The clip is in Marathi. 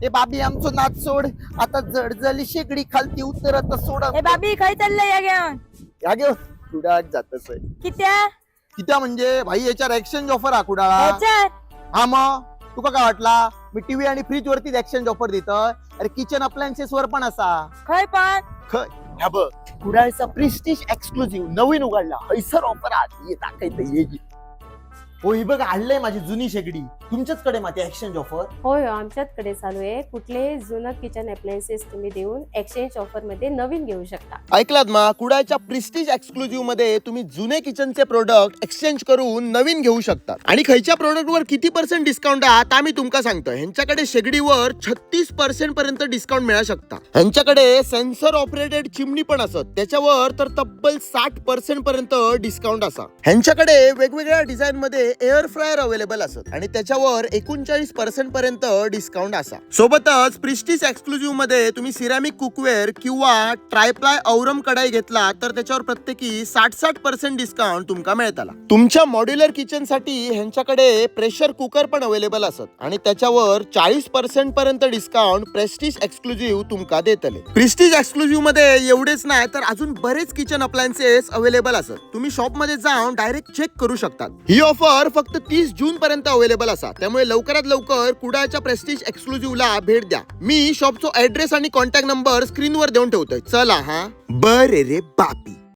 ए बाबी आमचं नाच सोड, आता जडजली शेगडी खालती उतरत सोड. ए बाबी काय चाललंय या घेऊन? या घेऊ कुडाळ जातच आहे. कित्या कित्या म्हणजे भाई याच्यावर एक्सचेंज ऑफर हा कुडाळा. ह्याच्यात हा मग तुका काय वाटला मी टीव्ही आणि फ्रीज वरती एक्सचेंज ऑफर देतोय? अरे किचन अप्लायन्सेस वर पण असा. खय पण ह्या बघ कुडाळचा प्रेस्टिज एक्सक्लुझिव्ह नवीन उघडला हैसर ऑफर आज ये टाकायचं ये. हो ही बघ आणलंय माझी जुनी शेगडी. तुमच्याचकडे माती एक्सचेंज ऑफर? होय आमच्याचकडे चालू आहे. कुठले जुनं किचन अप्लायन्सेस तुम्ही देऊन एक्सचेंज ऑफर मध्ये नवीन घेऊ शकता. ऐकलात मा कुडाळच्या प्रेस्टिज एक्सक्लुझिव्ह मध्ये तुम्ही जुने किचनचे प्रोडक्ट एक्सचेंज करून नवीन घेऊ शकता. आणि खयच्या प्रोडक्ट वर किती % डिस्काउंट आहात आम्ही तुमका सांगतो. ह्यांच्याकडे शेगडीवर 36% पर्यंत डिस्काउंट मिळू शकता. ह्यांच्याकडे सेन्सर ऑपरेटेड चिमणी पण असत, त्याच्यावर तर तब्बल 60% पर्यंत डिस्काउंट असा. ह्यांच्याकडे वेगवेगळ्या डिझाईन मध्ये एअर फ्रायर अवेलेबल असत आणि त्याच्यावर 39% पर्यंत डिस्काउंट असा. सोबतच प्रेस्टिज एक्सक्लुझिव्ह मध्ये तुम्ही सिरॅमिक कुकवेअर किंवा ट्रायप्लाय औरम कढाई घेतला तर त्याच्यावर प्रत्येकी 60% डिस्काउंट तुमका मिळताला. तुमच्या मॉड्युलर किचन साठी ह्यांच्याकडे प्रेशर कुकर पण अवेलेबल असत आणि त्याच्यावर 40% पर्यंत डिस्काउंट प्रेस्टिज एक्सक्लुझिव्ह तुमका देतले. प्रेस्टिज एक्सक्लुझिव्ह मध्ये एवढेच नाही तर अजून बरेच किचन अप्लायन्सेस अवेलेबल असत. तुम्ही शॉप मध्ये जाऊन डायरेक्ट चेक करू शकता. ही ऑफर फक्त 30 जून पर्यंत अवेलेबल असा, त्यामुळे लवकरात लवकर कुडाळच्या प्रेस्टिज एक्सक्लुझिव्हला भेट द्या. मी शॉपचा ऍड्रेस आणि कॉन्टॅक्ट नंबर स्क्रीनवर देऊन ठेवतोय. चला हा बरे रे बापी.